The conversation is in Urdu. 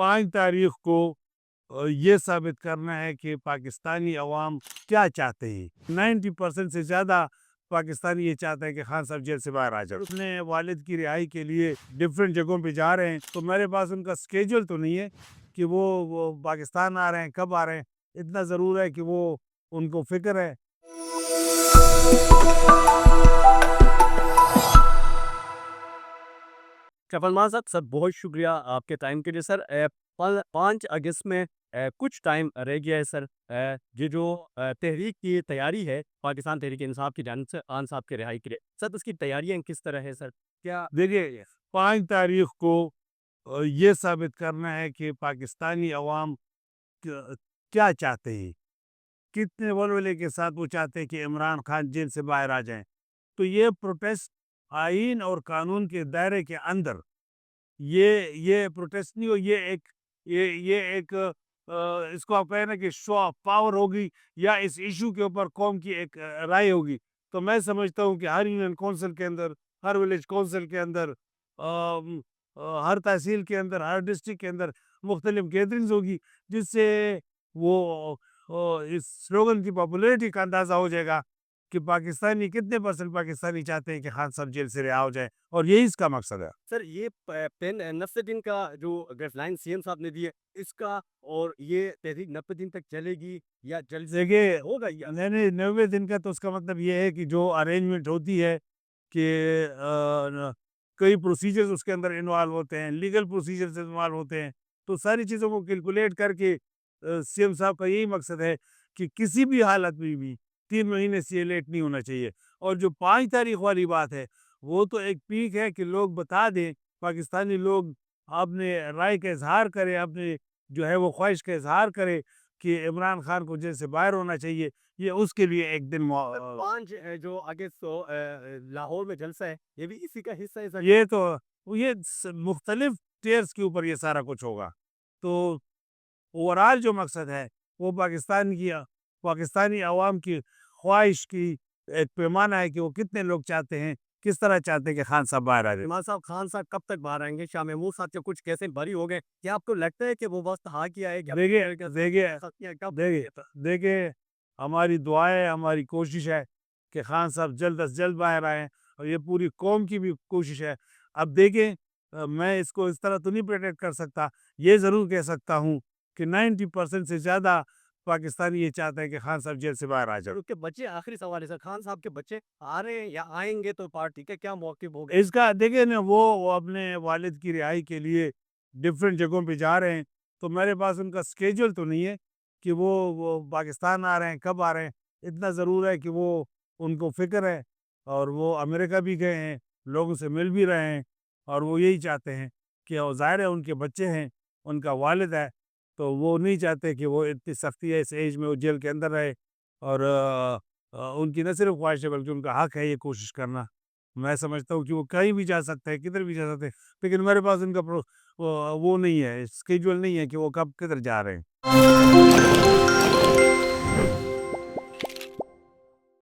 5 تاریخ کو یہ ثابت کرنا ہے کہ پاکستانی عوام کیا چاہتے ہیں۔ 90% سے زیادہ پاکستانی یہ چاہتے ہیں کہ خان صاحب جیل سے باہر آ جائے۔ اپنے والد کی رہائی کے لیے ڈیفرنٹ جگہوں پہ جا رہے ہیں، تو میرے پاس ان کا سکیجول تو نہیں ہے کہ وہ پاکستان آ رہے ہیں، کب آ رہے ہیں۔ اتنا ضرور ہے کہ وہ ان کو فکر ہے۔ شفلمان صاحب سر بہت شکریہ آپ کے ٹائم کے لیے سر 5 اگست میں کچھ ٹائم رہ گیا ہے سر۔ یہ جو تحریک کی تیاری ہے پاکستان تحریک انصاف کی جانب سے خان صاحب کے رہائی کے لیے سر، اس کی تیاریاں کس طرح ہے سر؟ کیا دیکھیے 5 تاریخ کو یہ ثابت کرنا ہے کہ پاکستانی عوام کیا چاہتے ہیں، کتنے ولولے کے ساتھ وہ چاہتے ہیں کہ عمران خان جیل سے باہر آ جائیں۔ تو یہ پروٹیسٹ آئین اور قانون کے دائرے کے اندر یہ پروٹیسٹ نہیں ہو، یہ ایک اس کو آپ کہیں نا کہ شو آف پاور ہوگی، یا اس ایشو کے اوپر قوم کی ایک رائے ہوگی۔ تو میں سمجھتا ہوں کہ ہر یونین کونسل کے اندر، ہر ولیج کونسل کے اندر، ہر تحصیل کے اندر، ہر ڈسٹرکٹ کے اندر مختلف گیدرنگز ہوگی، جس سے وہ اس سلوگن کی پاپولیرٹی کا اندازہ ہو جائے گا کہ پاکستانی کتنے % پاکستانی چاہتے ہیں کہ خان صاحب جیل سے رہا ہو جائے، اور یہی اس کا مقصد ہے۔ سر یہ پین 90 دن کا جو گائیڈ لائن سی ایم صاحب نے دی ہے اس کا، اور یہ تحریک 90 دن تک چلے گی یا جلد دیکھیے ہوگا؟ یا 90 دن کا تو اس کا مطلب یہ ہے کہ جو ارینجمنٹ ہوتی ہے کہ کئی پروسیجرز اس کے اندر انوالو ہوتے ہیں، لیگل پروسیجرز انوالو ہوتے ہیں، تو ساری چیزوں کو کیلکولیٹ کر کے سی ایم صاحب کا یہی مقصد ہے کہ کسی بھی حالت میں بھی 3 مہینے سے لیٹ نہیں ہونا چاہیے۔ اور جو 5 تاریخ والی بات ہے وہ تو ایک پیک ہے کہ لوگ بتا دیں، پاکستانی لوگ اپنے رائے کا اظہار کریں، اپنے جو ہے وہ خواہش کا اظہار کرے کہ عمران خان کو جیل سے باہر ہونا چاہیے۔ یہ اس کے لیے ایک دن 5 جو اگست کو لاہور میں جلسہ ہے، یہ بھی اسی کا حصہ ہے سر؟ یہ مختلف ٹیئرز کے اوپر یہ سارا کچھ ہوگا۔ تو اوورال جو مقصد ہے وہ پاکستانی عوام کی خواہش کی ایک پیمانہ ہے کہ وہ کتنے لوگ چاہتے ہیں، کس طرح چاہتے ہیں کہ خان صاحب باہر آ جائے۔ امام صاحب خان صاحب کب تک باہر آئیں گے؟ شاہ محمود صاحب کے کچھ کیسے بری ہو گئے، کیا آپ کو لگتا ہے کہ وہ وقت آ گیا ہے؟ دیکھیے ہماری دعائیں، ہماری کوشش ہے کہ خان صاحب جلد از جلد باہر آئیں، اور یہ پوری قوم کی بھی کوشش ہے۔ اب دیکھیں میں اس کو اس طرح تو نہیں پریڈکٹ کر سکتا، یہ ضرور کہہ سکتا ہوں کہ 90% سے زیادہ پاکستانی یہ چاہتے ہیں کہ خان صاحب جیل سے باہر آ جائے۔ ان کے بچے، آخری سوال ہے سر، خان صاحب کے بچے آ رہے ہیں یا آئیں گے تو پارٹی کا کیا موقف ہوگا؟ اس کا دیکھیں نا، وہ اپنے والد کی رہائی کے لیے ڈیفرنٹ جگہوں پہ جا رہے ہیں، تو میرے پاس ان کا سکیجول تو نہیں ہے کہ وہ پاکستان آ رہے ہیں، کب آ رہے ہیں۔ اتنا ضرور ہے کہ وہ ان کو فکر ہے، اور وہ امریکہ بھی گئے ہیں، لوگوں سے مل بھی رہے ہیں، اور وہ یہی چاہتے ہیں کہ ظاہر ہے ان کے بچے ہیں، ان کا والد ہے، تو وہ نہیں چاہتے کہ وہ اتنی سختی ہے اس ایج میں وہ جیل کے اندر رہے۔ اور ان کی نہ صرف خواہش ہے بلکہ ان کا حق ہے یہ کوشش کرنا۔ میں سمجھتا ہوں کہ وہ کہیں بھی جا سکتے ہیں، کدھر بھی جا سکتے ہیں، لیکن میرے پاس ان کا وہ نہیں ہے، اسکیجول نہیں ہے کہ وہ کب کدھر جا رہے ہیں۔